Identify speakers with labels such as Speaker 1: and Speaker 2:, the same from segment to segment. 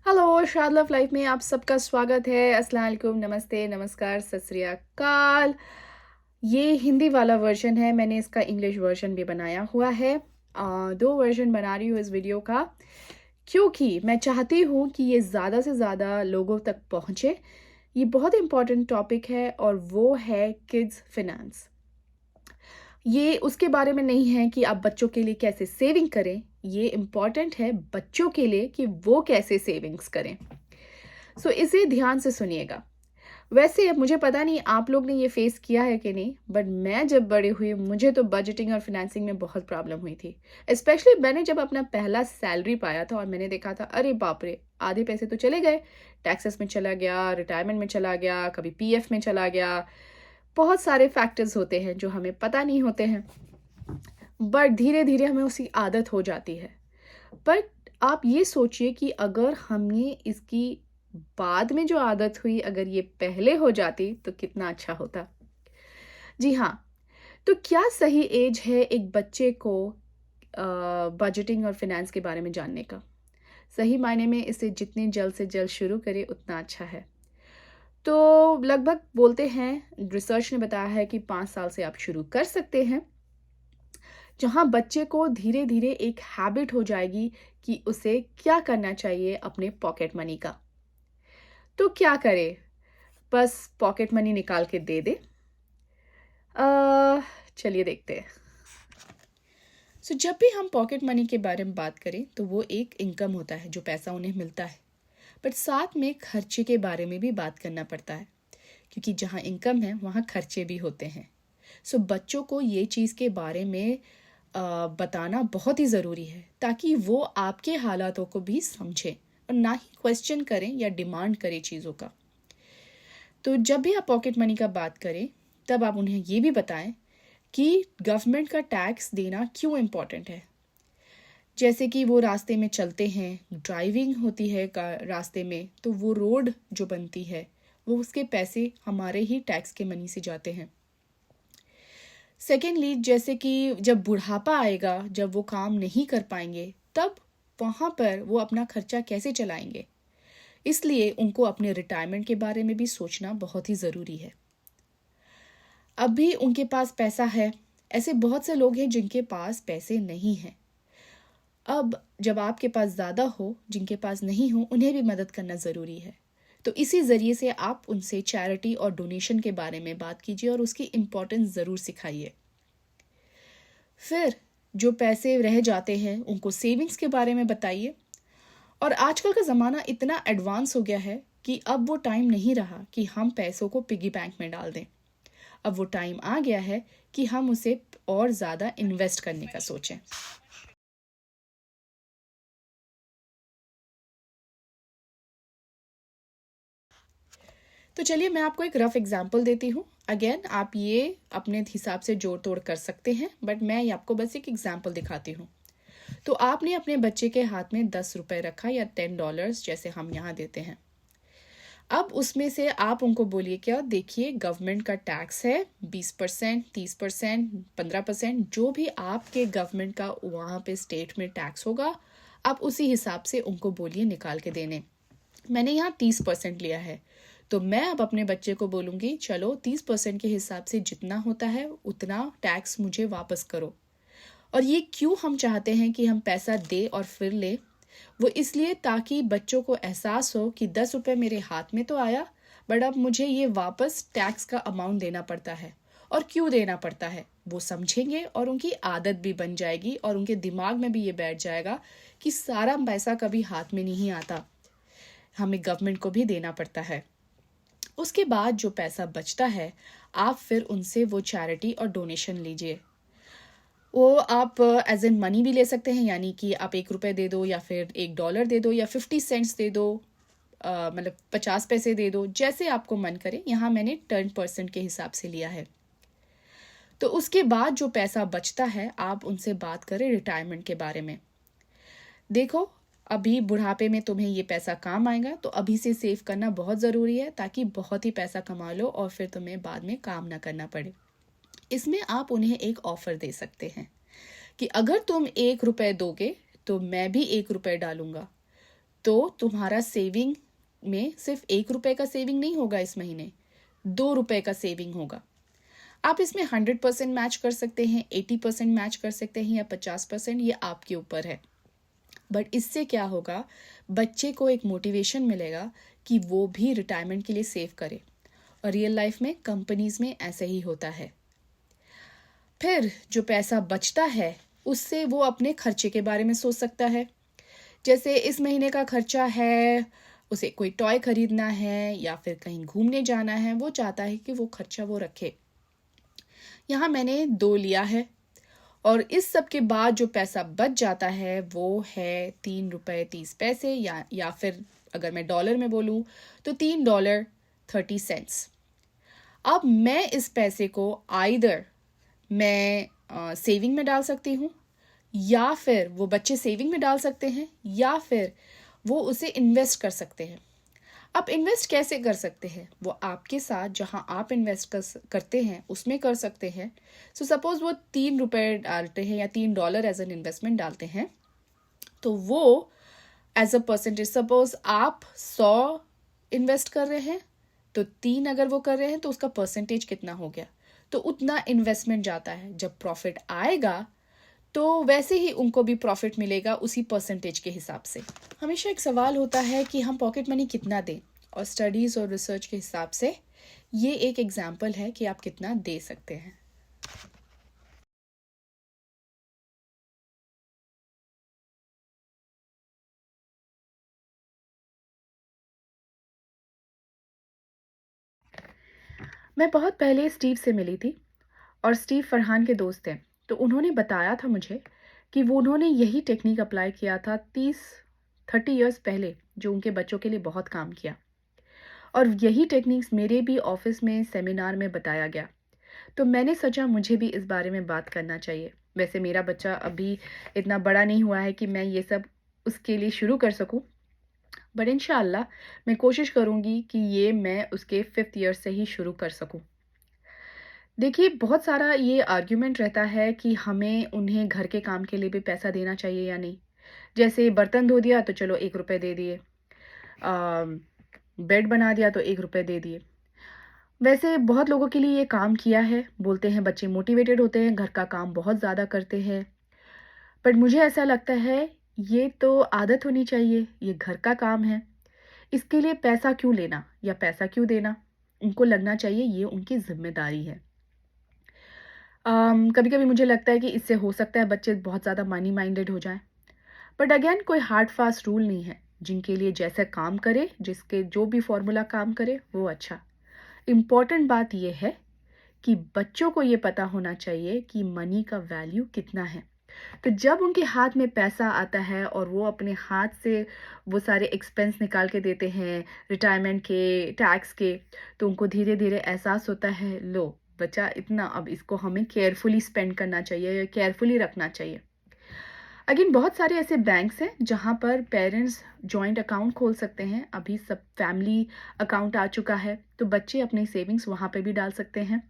Speaker 1: Hello, शाद love life में आप सबका स्वागत है। अस्सलाम वालेकुम, नमस्ते, नमस्कार, सत श्री अकाल। ये हिंदी वाला वर्जन है, मैंने इसका इंग्लिश वर्जन भी बनाया हुआ है। दो वर्जन बना रही हूँ इस वीडियो का, क्योंकि मैं चाहती हूँ कि ये ज़्यादा से ज़्यादा लोगों तक पहुँचे। ये बहुत इम्पोर्टेंट टॉपिक है और वो है किड्स फिनेंस। ये उसके बारे में नहीं है कि आप बच्चों के लिए कैसे सेविंग करें, ये इम्पॉर्टेंट है बच्चों के लिए कि वो कैसे सेविंग्स करें। सो इसे ध्यान से सुनिएगा। वैसे अब मुझे पता नहीं आप लोग ने ये फेस किया है कि नहीं, बट मैं जब बड़ी हुई मुझे तो बजटिंग और फाइनेंसिंग में बहुत प्रॉब्लम हुई थी। स्पेशली मैंने जब अपना पहला सैलरी पाया था और मैंने देखा था, अरे बाप रे, आधे पैसे तो चले गए, टैक्सेस में चला गया, रिटायरमेंट में चला गया, कभी पीएफ में चला गया। बहुत सारे फैक्टर्स होते हैं जो हमें पता नहीं होते हैं, बट धीरे धीरे हमें उसकी आदत हो जाती है। बट आप ये सोचिए कि अगर हमने इसकी बाद में जो आदत हुई, अगर ये पहले हो जाती तो कितना अच्छा होता। जी हाँ, तो क्या सही एज है एक बच्चे को बजटिंग और फिनेंस के बारे में जानने का? सही मायने में इसे जितनी जल्द से जल्द शुरू करें उतना अच्छा है। तो लगभग बोलते हैं, रिसर्च ने बताया है कि 5 साल से आप शुरू कर सकते हैं, जहाँ बच्चे को धीरे धीरे एक हैबिट हो जाएगी कि उसे क्या करना चाहिए अपने पॉकेट मनी का। तो क्या करे, बस पॉकेट मनी निकाल के दे दे? चलिए देखते हैं। जब भी हम पॉकेट मनी के बारे में बात करें तो वो एक इनकम होता है, जो पैसा उन्हें मिलता है, बट साथ में खर्चे के बारे में भी बात करना पड़ता है, क्योंकि जहाँ इनकम है वहाँ खर्चे भी होते हैं। बच्चों को ये चीज़ के बारे में बताना बहुत ही ज़रूरी है, ताकि वो आपके हालातों को भी समझें और ना ही क्वेश्चन करें या डिमांड करें चीज़ों का। तो जब भी आप पॉकेट मनी का बात करें, तब आप उन्हें ये भी बताएं कि गवर्नमेंट का टैक्स देना क्यों इम्पोर्टेंट है। जैसे कि वो रास्ते में चलते हैं, ड्राइविंग होती है रास्ते में, तो वो रोड जो बनती है वो उसके पैसे हमारे ही टैक्स के मनी से जाते हैं। सेकेंडली, जैसे कि जब बुढ़ापा आएगा, जब वो काम नहीं कर पाएंगे, तब वहाँ पर वो अपना खर्चा कैसे चलाएंगे। इसलिए उनको अपने रिटायरमेंट के बारे में भी सोचना बहुत ही ज़रूरी है। अभी उनके पास पैसा है, ऐसे बहुत से लोग हैं जिनके पास पैसे नहीं हैं। अब जब आपके पास ज़्यादा हो, जिनके पास नहीं हो, उन्हें भी मदद करना ज़रूरी है। तो इसी ज़रिए से आप उनसे चैरिटी और डोनेशन के बारे में बात कीजिए और उसकी इम्पोर्टेंस ज़रूर सिखाइए। फिर जो पैसे रह जाते हैं उनको सेविंग्स के बारे में बताइए। और आजकल का ज़माना इतना एडवांस हो गया है कि अब वो टाइम नहीं रहा कि हम पैसों को पिगी बैंक में डाल दें। अब वो टाइम आ गया है कि हम उसे और ज़्यादा इन्वेस्ट करने का सोचें। तो चलिए मैं आपको एक रफ एग्जांपल देती हूँ। अगेन आप ये अपने हिसाब से जोड़ तोड़ कर सकते हैं, बट मैं ये आपको बस एक एग्जांपल दिखाती हूँ। तो आपने अपने बच्चे के हाथ में 10 रुपए रखा, या $10 जैसे हम यहाँ देते हैं। अब उसमें से आप उनको बोलिए, क्या देखिए, गवर्नमेंट का टैक्स है 20%, 30%, 15%, जो भी आपके गवर्नमेंट का वहाँ पे स्टेट में टैक्स होगा, आप उसी हिसाब से उनको बोलिए निकाल के देने। मैंने यहाँ 30% लिया है, तो मैं अब अपने बच्चे को बोलूँगी, चलो 30% के हिसाब से जितना होता है उतना टैक्स मुझे वापस करो। और ये क्यों हम चाहते हैं कि हम पैसा दे और फिर ले, वो इसलिए ताकि बच्चों को एहसास हो कि 10 रुपये मेरे हाथ में तो आया, बट अब मुझे ये वापस टैक्स का अमाउंट देना पड़ता है, और क्यों देना पड़ता है वो समझेंगे और उनकी आदत भी बन जाएगी और उनके दिमाग में भी ये बैठ जाएगा कि सारा पैसा कभी हाथ में नहीं आता, हमें गवर्नमेंट को भी देना पड़ता है। उसके बाद जो पैसा बचता है, आप फिर उनसे वो चैरिटी और डोनेशन लीजिए। वो आप एज इन मनी भी ले सकते हैं, यानी कि आप 1 रुपये दे दो, या फिर $1 दे दो, या 50 सेंट्स दे दो, मतलब 50 पैसे दे दो, जैसे आपको मन करे। यहाँ मैंने 10% के हिसाब से लिया है। तो उसके बाद जो पैसा बचता है, आप उनसे बात करें रिटायरमेंट के बारे में। देखो, अभी बुढ़ापे में तुम्हें ये पैसा काम आएगा, तो अभी से सेव करना बहुत ज़रूरी है, ताकि बहुत ही पैसा कमा लो और फिर तुम्हें बाद में काम ना करना पड़े। इसमें आप उन्हें एक ऑफर दे सकते हैं कि अगर तुम 1 रुपये दोगे तो मैं भी 1 रुपये डालूंगा। तो तुम्हारा सेविंग में सिर्फ 1 रुपए का सेविंग नहीं होगा, इस महीने 2 रुपए का सेविंग होगा। आप इसमें 100% मैच कर सकते हैं, 80% मैच कर सकते हैं या 50%, ये आपके ऊपर है। बट इससे क्या होगा, बच्चे को एक मोटिवेशन मिलेगा कि वो भी रिटायरमेंट के लिए सेव करे। और रियल लाइफ में कंपनीज में ऐसे ही होता है। फिर जो पैसा बचता है उससे वो अपने खर्चे के बारे में सोच सकता है। जैसे इस महीने का खर्चा है, उसे कोई टॉय खरीदना है या फिर कहीं घूमने जाना है, वो चाहता है कि वो खर्चा वो रखे। यहाँ मैंने 2 लिया है और इस सब के बाद जो पैसा बच जाता है वो है 3 रुपए 30 पैसे या फिर अगर मैं डॉलर में बोलूँ तो $3.30। अब मैं इस पैसे को आइदर मैं सेविंग में डाल सकती हूँ, या फिर वो बच्चे सेविंग में डाल सकते हैं, या फिर वो उसे इन्वेस्ट कर सकते हैं। अब इन्वेस्ट कैसे कर सकते हैं, वो आपके साथ जहां आप इन्वेस्ट करते हैं उसमें कर सकते हैं। सो सपोज वो 3 रुपए डालते हैं या $3 एज एन इन्वेस्टमेंट डालते हैं, तो वो एज अ परसेंटेज, सपोज आप 100 इन्वेस्ट कर रहे हैं तो 3 अगर वो कर रहे हैं तो उसका परसेंटेज कितना हो गया, तो उतना इन्वेस्टमेंट जाता है। जब प्रॉफिट आएगा तो वैसे ही उनको भी प्रॉफिट मिलेगा उसी परसेंटेज के हिसाब से। हमेशा एक सवाल होता है कि हम पॉकेट मनी कितना दें, और स्टडीज़ और रिसर्च के हिसाब से ये एक एग्जाम्पल है कि आप कितना दे सकते हैं। मैं बहुत पहले स्टीव से मिली थी और स्टीव फरहान के दोस्त थे, तो उन्होंने बताया था मुझे कि वो उन्होंने यही टेक्निक अप्लाई किया था 30 इयर्स पहले, जो उनके बच्चों के लिए बहुत काम किया। और यही टेक्निक्स मेरे भी ऑफिस में सेमिनार में बताया गया, तो मैंने सोचा मुझे भी इस बारे में बात करना चाहिए। वैसे मेरा बच्चा अभी इतना बड़ा नहीं हुआ है कि मैं ये सब उसके लिए शुरू कर सकूं, बट इंशाल्लाह मैं कोशिश करूंगी कि ये मैं उसके 5th ईयर से ही शुरू कर सकूं। देखिए, बहुत सारा ये आर्ग्यूमेंट रहता है कि हमें उन्हें घर के काम के लिए भी पैसा देना चाहिए या नहीं। जैसे बर्तन धो दिया तो चलो 1 रुपए दे दिए, बेड बना दिया तो 1 रुपए दे दिए। वैसे बहुत लोगों के लिए ये काम किया है, बोलते हैं बच्चे मोटिवेटेड होते हैं, घर का काम बहुत ज़्यादा करते हैं। बट मुझे ऐसा लगता है ये तो आदत होनी चाहिए, ये घर का काम है, इसके लिए पैसा क्यों लेना या पैसा क्यों देना। उनको लगना चाहिए ये उनकी जिम्मेदारी है। कभी कभी मुझे लगता है कि इससे हो सकता है बच्चे बहुत ज़्यादा मनी माइंडेड हो जाएं, बट अगेन कोई हार्ड फास्ट रूल नहीं है। जिनके लिए जैसे काम करे, जिसके जो भी फॉर्मूला काम करे वो अच्छा। इम्पॉर्टेंट बात यह है कि बच्चों को ये पता होना चाहिए कि मनी का वैल्यू कितना है। तो जब उनके हाथ में पैसा आता है और वो अपने हाथ से वो सारे एक्सपेंस निकाल के देते हैं, रिटायरमेंट के, टैक्स के, तो उनको धीरे धीरे एहसास होता है, लो बच्चा इतना, अब इसको हमें केयरफुली स्पेंड करना चाहिए या केयरफुली रखना चाहिए। अगेन बहुत सारे ऐसे बैंक्स हैं जहाँ पर पेरेंट्स जॉइंट अकाउंट खोल सकते हैं। अभी सब फैमिली अकाउंट आ चुका है, तो बच्चे अपने सेविंग्स वहाँ पे भी डाल सकते हैं।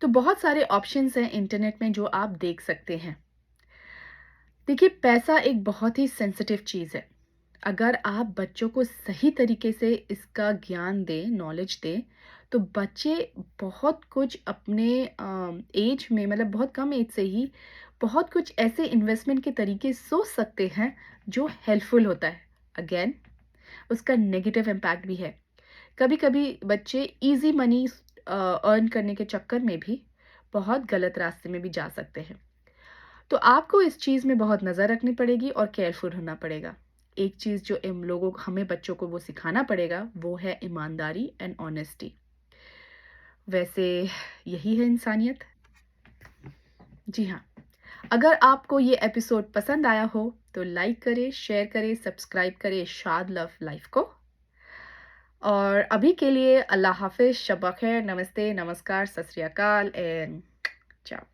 Speaker 1: तो बहुत सारे ऑप्शंस हैं इंटरनेट में जो आप देख सकते हैं। देखिए, पैसा एक बहुत ही सेंसिटिव चीज़ है। अगर आप बच्चों को सही तरीके से इसका ज्ञान दें, नॉलेज दें, तो बच्चे बहुत कुछ अपने एज में, मतलब बहुत कम एज से ही बहुत कुछ ऐसे इन्वेस्टमेंट के तरीके सोच सकते हैं जो हेल्पफुल होता है। अगेन उसका नेगेटिव इम्पैक्ट भी है। कभी कभी बच्चे इजी मनी अर्न करने के चक्कर में भी बहुत गलत रास्ते में भी जा सकते हैं। तो आपको इस चीज़ में बहुत नज़र रखनी पड़ेगी और केयरफुल होना पड़ेगा। एक चीज़ जो इन लोगों हमें बच्चों को वो सिखाना पड़ेगा वो है ईमानदारी एंड ऑनेस्टी। वैसे यही है इंसानियत। जी हाँ, अगर आपको ये एपिसोड पसंद आया हो तो लाइक करें, शेयर करें, सब्सक्राइब करें शाद लव लाइफ को। और अभी के लिए अल्लाह हाफिज़, शब बख़ैर, नमस्ते, नमस्कार, सत श्री अकाल एंड चाओ।